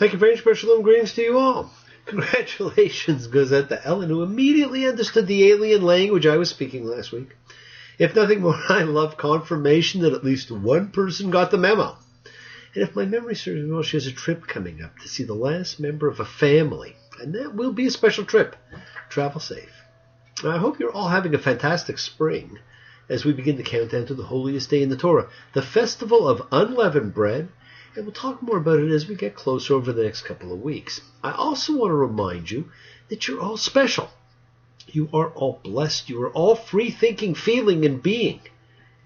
Thank you very much. Shalom, greetings to you all. Congratulations goes out to Ellen, who immediately understood the alien language I was speaking last week. If nothing more, I love confirmation that at least one person got the memo. And if my memory serves me well, she has a trip coming up to see the last member of a family. And that will be a special trip. Travel safe. I hope you're all having a fantastic spring as we begin to count down to the holiest day in the Torah, the festival of unleavened bread. And we'll talk more about it as we get closer over the next couple of weeks. I also want to remind you that you're all special. You are all blessed. You are all free-thinking, feeling, and being,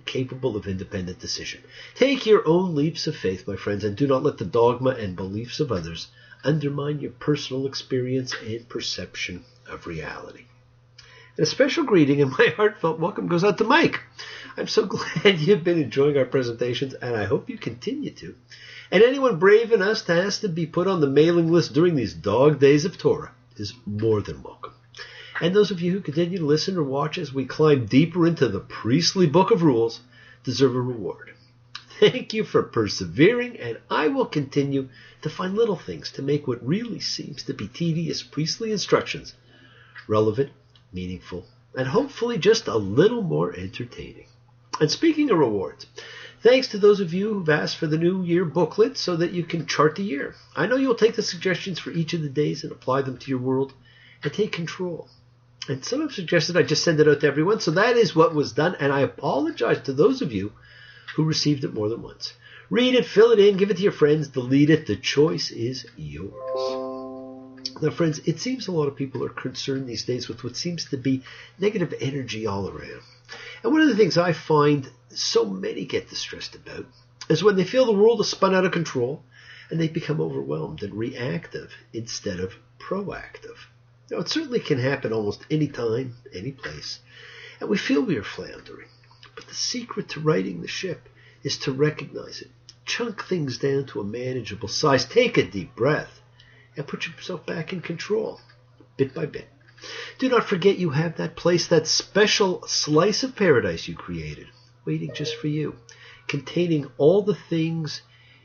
capable of independent decision. Take your own leaps of faith, my friends, and do not let the dogma and beliefs of others undermine your personal experience and perception of reality. And a special greeting and my heartfelt welcome goes out to Mike. I'm so glad you've been enjoying our presentations, and I hope you continue to. And anyone brave enough to ask to be put on the mailing list during these dog days of Torah is more than welcome. And those of you who continue to listen or watch as we climb deeper into the priestly book of rules deserve a reward. Thank you for persevering, and I will continue to find little things to make what really seems to be tedious priestly instructions relevant, meaningful, and hopefully just a little more entertaining. And speaking of rewards, thanks to those of you who've asked for the New Year booklet so that you can chart the year. I know you'll take the suggestions for each of the days and apply them to your world and take control. And some have suggested I just send it out to everyone, so that is what was done, and I apologize to those of you who received it more than once. Read it, fill it in, give it to your friends, delete it. The choice is yours. Now, friends, it seems a lot of people are concerned these days with what seems to be negative energy all around. And one of the things I find so many get distressed about is when they feel the world is spun out of control and they become overwhelmed and reactive instead of proactive. Now, it certainly can happen almost any time, any place, and we feel we are floundering. But the secret to righting the ship is to recognize it, chunk things down to a manageable size, take a deep breath, and put yourself back in control, bit by bit. Do not forget you have that place, that special slice of paradise you created, waiting just for you, containing all the things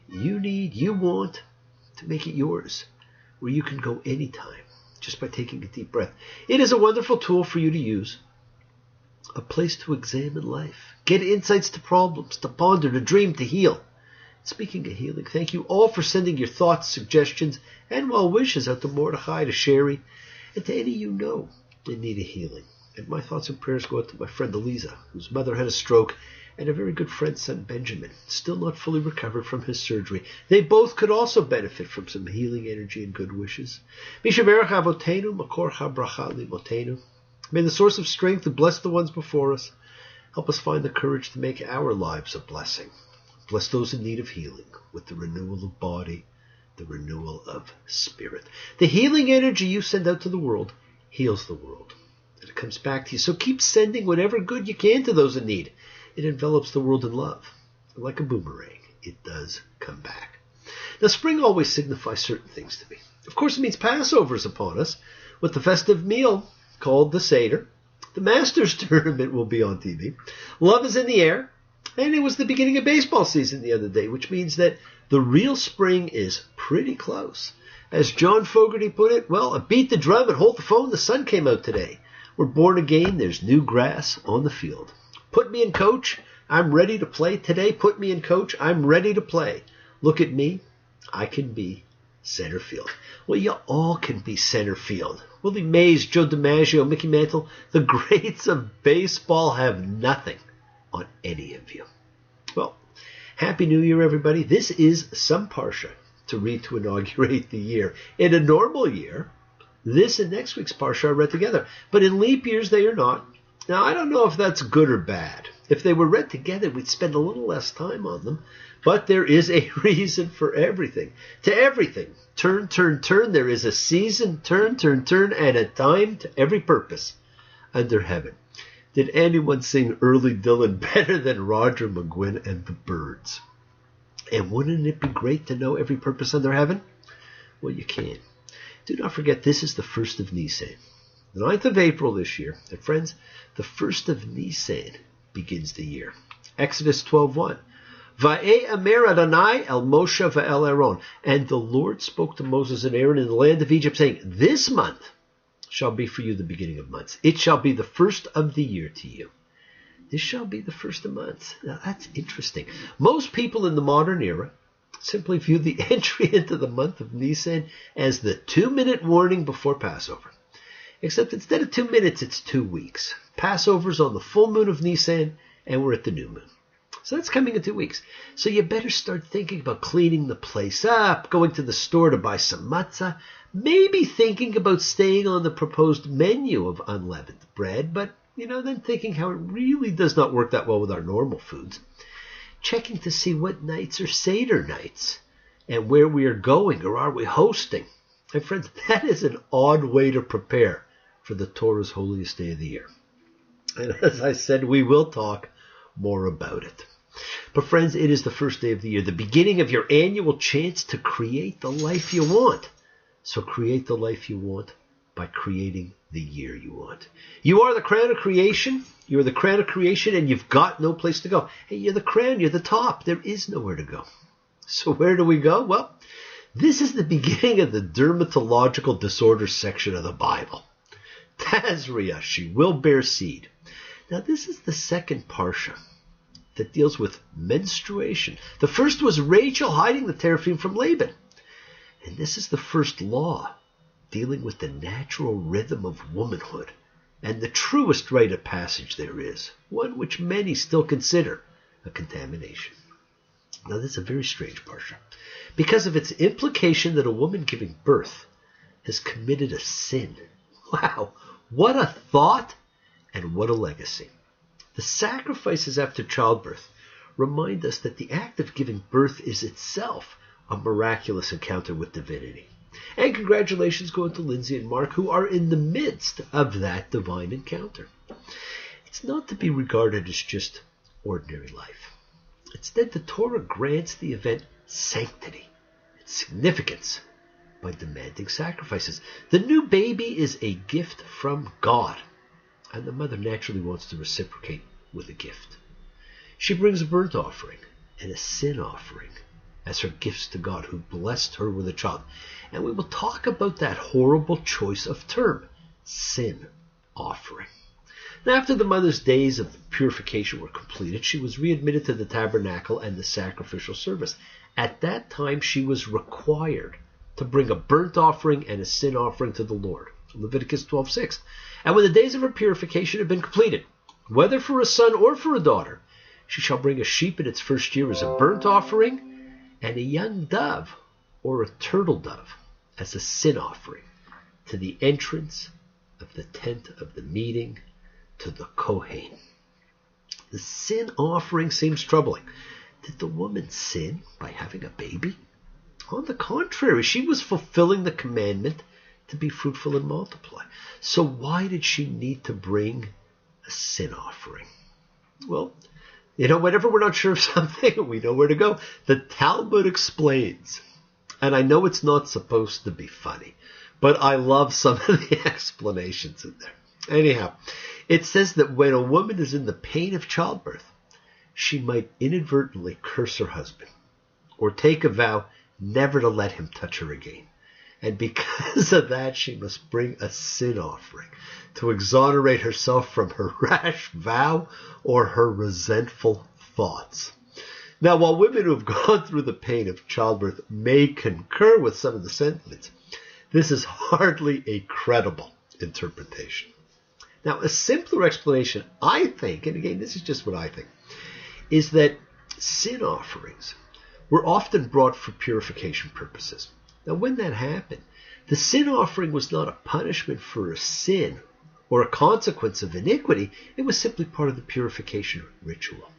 you need, you want, to make it yours, where you can go anytime, just by taking a deep breath. It is a wonderful tool for you to use, a place to examine life, get insights to problems, to ponder, to dream, to heal. Speaking of healing, thank you all for sending your thoughts, suggestions, and well wishes out to Mordechai, to Sherry, and to any you know in need of healing. And my thoughts and prayers go out to my friend Eliza, whose mother had a stroke, and a very good friend, son Benjamin, still not fully recovered from his surgery. They both could also benefit from some healing energy and good wishes. Mishaberach Avotenu, Makor HaBracha Limotenu. May the source of strength who bless the ones before us help us find the courage to make our lives a blessing. Bless those in need of healing with the renewal of body, the renewal of spirit. The healing energy you send out to the world heals the world. And it comes back to you. So keep sending whatever good you can to those in need. It envelops the world in love. And like a boomerang, it does come back. Now, spring always signifies certain things to me. Of course, it means Passover is upon us, with the festive meal called the Seder. The Masters Tournament will be on TV. Love is in the air. And it was the beginning of baseball season the other day, which means that the real spring is pretty close. As John Fogerty put it, well, beat the drum and hold the phone. The sun came out today. We're born again. There's new grass on the field. Put me in, coach. I'm ready to play today. Put me in, coach. I'm ready to play. Look at me. I can be center field. Well, you all can be center field. Willie Mays, Joe DiMaggio, Mickey Mantle, the greats of baseball have nothing on any of you. Well, Happy New Year, everybody. This is some Parsha to read to inaugurate the year. In a normal year, this and next week's Parsha are read together. But in leap years, they are not. Now, I don't know if that's good or bad. If they were read together, we'd spend a little less time on them. But there is a reason for everything. To everything. Turn, turn, turn. There is a season. Turn, turn, turn. And a time to every purpose under heaven. Did anyone sing Early Dylan better than Roger McGuinn and the Byrds? And wouldn't it be great to know every purpose under heaven? Well, you can. Do not forget, this is the 1st of Nisan, the 9th of April this year. And friends, the 1st of Nisan begins the year. Exodus 12:1. Va'e'amer Adonai el Moshe ve'el Aaron. And the Lord spoke to Moses and Aaron in the land of Egypt, saying, this month shall be for you the beginning of months. It shall be the first of the year to you. This shall be the first of months. Now, that's interesting. Most people in the modern era simply view the entry into the month of Nisan as the 2-minute warning before Passover. Except instead of 2 minutes, it's 2 weeks. Passover's on the full moon of Nisan, and we're at the new moon. So that's coming in 2 weeks. So you better start thinking about cleaning the place up, going to the store to buy some matzah, maybe thinking about staying on the proposed menu of unleavened bread, but, then thinking how it really does not work that well with our normal foods. Checking to see what nights are Seder nights, and where we are going, or are we hosting. And friends, that is an odd way to prepare for the Torah's holiest day of the year. And as I said, we will talk more about it. But friends, it is the first day of the year, the beginning of your annual chance to create the life you want. So create the life you want by creating the year you want. You are the crown of creation. You're the crown of creation, and you've got no place to go. Hey, you're the crown. You're the top. There is nowhere to go. So where do we go? Well, this is the beginning of the dermatological disorders section of the Bible. Tazria, she will bear seed. Now, this is the second parsha that deals with menstruation. The first was Rachel hiding the teraphim from Laban. And this is the first law dealing with the natural rhythm of womanhood and the truest rite of passage there is, one which many still consider a contamination. Now, this is a very strange parsha because of its implication that a woman giving birth has committed a sin. Wow, what a thought and what a legacy. The sacrifices after childbirth remind us that the act of giving birth is itself a miraculous encounter with divinity. And congratulations go to Lindsay and Mark, who are in the midst of that divine encounter. It's not to be regarded as just ordinary life. Instead, the Torah grants the event sanctity and significance by demanding sacrifices. The new baby is a gift from God, and the mother naturally wants to reciprocate with a gift. She brings a burnt offering and a sin offering as her gifts to God, who blessed her with a child. And we will talk about that horrible choice of term, sin offering. Now, after the mother's days of purification were completed, she was readmitted to the tabernacle and the sacrificial service. At that time, she was required to bring a burnt offering and a sin offering to the Lord. Leviticus 12:6. And when the days of her purification had been completed, whether for a son or for a daughter, she shall bring a sheep in its first year as a burnt offering, and a young dove or a turtle dove as a sin offering to the entrance of the tent of the meeting, to the Kohen. The sin offering seems troubling. Did the woman sin by having a baby? On the contrary, she was fulfilling the commandment to be fruitful and multiply. So why did she need to bring a sin offering? Well, whenever we're not sure of something, we know where to go. The Talmud explains, and I know it's not supposed to be funny, but I love some of the explanations in there. Anyhow, it says that when a woman is in the pain of childbirth, she might inadvertently curse her husband or take a vow never to let him touch her again. And because of that, she must bring a sin offering to exonerate herself from her rash vow or her resentful thoughts. Now, while women who have gone through the pain of childbirth may concur with some of the sentiments, this is hardly a credible interpretation. Now, a simpler explanation, I think, and again, this is just what I think, is that sin offerings were often brought for purification purposes. Now, when that happened, the sin offering was not a punishment for a sin or a consequence of iniquity. It was simply part of the purification ritual.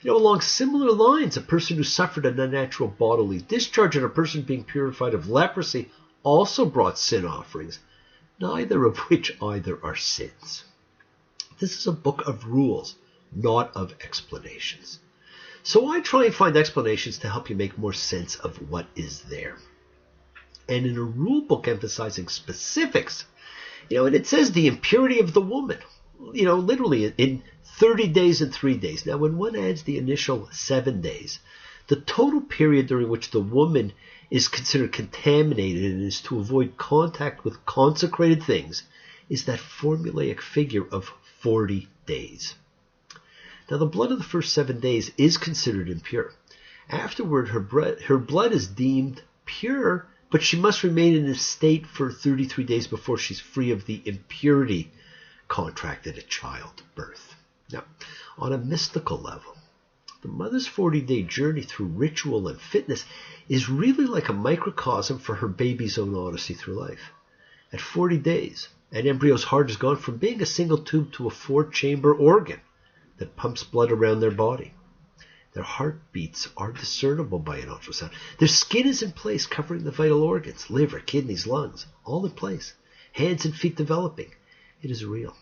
Along similar lines, a person who suffered an unnatural bodily discharge and a person being purified of leprosy also brought sin offerings, neither of which either are sins. This is a book of rules, not of explanations. So I try and find explanations to help you make more sense of what is there. And in a rule book emphasizing specifics, and it says the impurity of the woman, literally in 30 days and 3 days. Now, when one adds the initial 7 days, the total period during which the woman is considered contaminated and is to avoid contact with consecrated things is that formulaic figure of 40 days. Now, the blood of the first 7 days is considered impure. Afterward, her blood is deemed pure, but she must remain in this state for 33 days before she's free of the impurity contracted at childbirth. Now, on a mystical level, the mother's 40-day journey through ritual and fitness is really like a microcosm for her baby's own odyssey through life. At 40 days, an embryo's heart has gone from being a single tube to a 4-chamber organ that pumps blood around their body. Their heartbeats are discernible by an ultrasound. Their skin is in place, covering the vital organs, liver, kidneys, lungs, all in place. Hands and feet developing. It is real.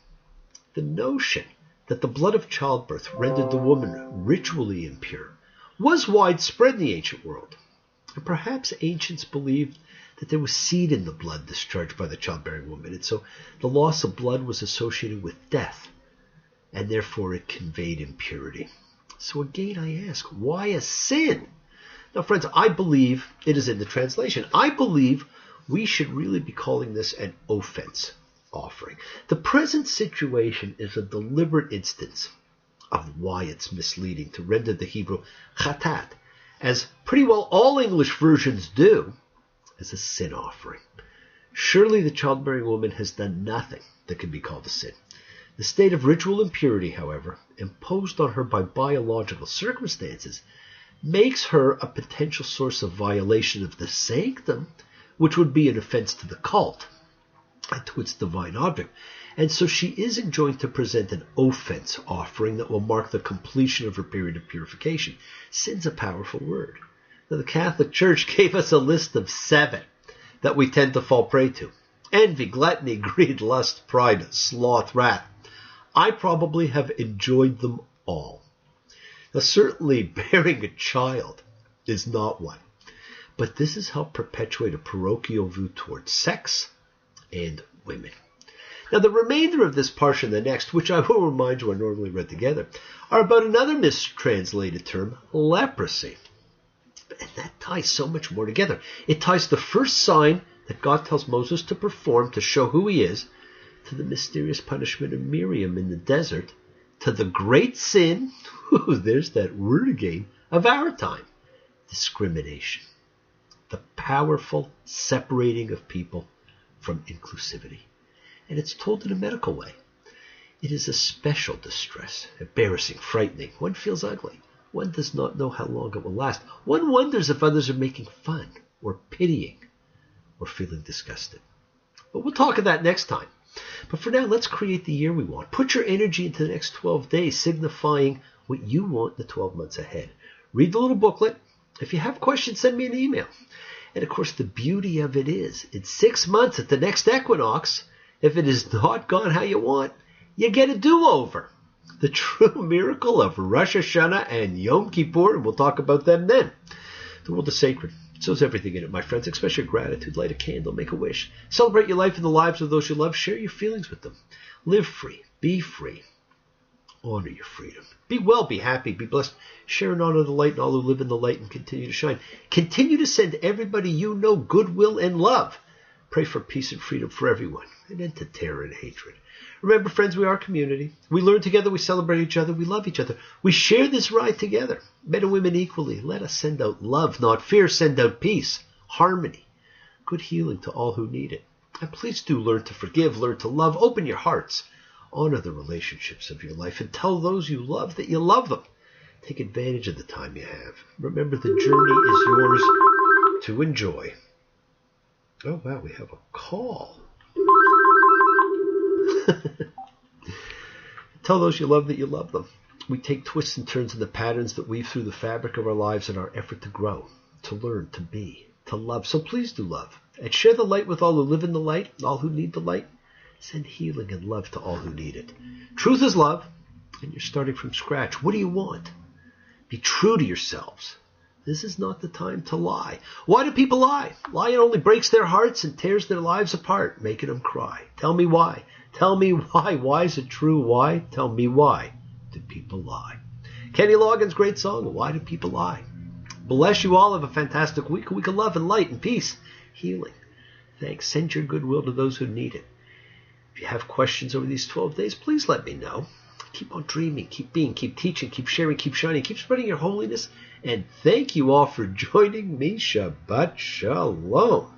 The notion that the blood of childbirth rendered the woman ritually impure was widespread in the ancient world. And perhaps ancients believed that there was seed in the blood discharged by the childbearing woman, and so the loss of blood was associated with death, and therefore it conveyed impurity. So again I ask, why a sin? Now friends, I believe it is in the translation. I believe we should really be calling this an offense offering. The present situation is a deliberate instance of why it's misleading to render the Hebrew chatat, as pretty well all English versions do, as a sin offering. Surely the childbearing woman has done nothing that can be called a sin. The state of ritual impurity, however, imposed on her by biological circumstances, makes her a potential source of violation of the sanctum, which would be an offense to the cult and to its divine object. And so she is enjoined to present an offense offering that will mark the completion of her period of purification. Sin's a powerful word. Now, the Catholic Church gave us a list of 7 that we tend to fall prey to. Envy, gluttony, greed, lust, pride, sloth, wrath. I probably have enjoyed them all. Now, certainly bearing a child is not one. But this has helped perpetuate a parochial view towards sex and women. Now, the remainder of this parsha and the next, which I will remind you are normally read together, are about another mistranslated term, leprosy. And that ties so much more together. It ties the first sign that God tells Moses to perform to show who he is, to the mysterious punishment of Miriam in the desert, to the great sin, there's that word again, of our time, discrimination. The powerful separating of people from inclusivity. And it's told in a medical way. It is a special distress, embarrassing, frightening. One feels ugly. One does not know how long it will last. One wonders if others are making fun, or pitying, or feeling disgusted. But we'll talk of that next time. But for now, let's create the year we want. Put your energy into the next 12 days, signifying what you want in the 12 months ahead. Read the little booklet. If you have questions, send me an email. And of course, the beauty of it is, in 6 months at the next equinox, if it is not gone how you want, you get a do-over. The true miracle of Rosh Hashanah and Yom Kippur, and we'll talk about them then. The world is sacred. So is everything in it, my friends. Express your gratitude, light a candle, make a wish. Celebrate your life and the lives of those you love. Share your feelings with them. Live free. Be free. Honor your freedom. Be well, be happy, be blessed. Share and honor the light and all who live in the light and continue to shine. Continue to send everybody you know goodwill and love. Pray for peace and freedom for everyone, and end to terror and hatred. Remember, friends, we are a community. We learn together, we celebrate each other, we love each other. We share this ride together, men and women equally. Let us send out love, not fear. Send out peace, harmony, good healing to all who need it. And please do learn to forgive, learn to love. Open your hearts. Honor the relationships of your life and tell those you love that you love them. Take advantage of the time you have. Remember, the journey is yours to enjoy. Oh, wow, we have a call. Tell those you love that you love them. We take twists and turns in the patterns that weave through the fabric of our lives in our effort to grow, to learn, to be, to love. So please do love. And share the light with all who live in the light, and all who need the light. Send healing and love to all who need it. Truth is love, and you're starting from scratch. What do you want? Be true to yourselves. This is not the time to lie. Why do people lie? Lying only breaks their hearts and tears their lives apart, making them cry. Tell me why. Tell me why. Why is it true? Why? Tell me why. do people lie? Kenny Loggins' great song, Why Do People Lie? Bless you all. Have a fantastic week. A week of love and light and peace, healing. Thanks. Send your goodwill to those who need it. If you have questions over these 12 days, please let me know. Keep on dreaming, keep being, keep teaching, keep sharing, keep shining, keep spreading your holiness. And thank you all for joining me. Shabbat Shalom.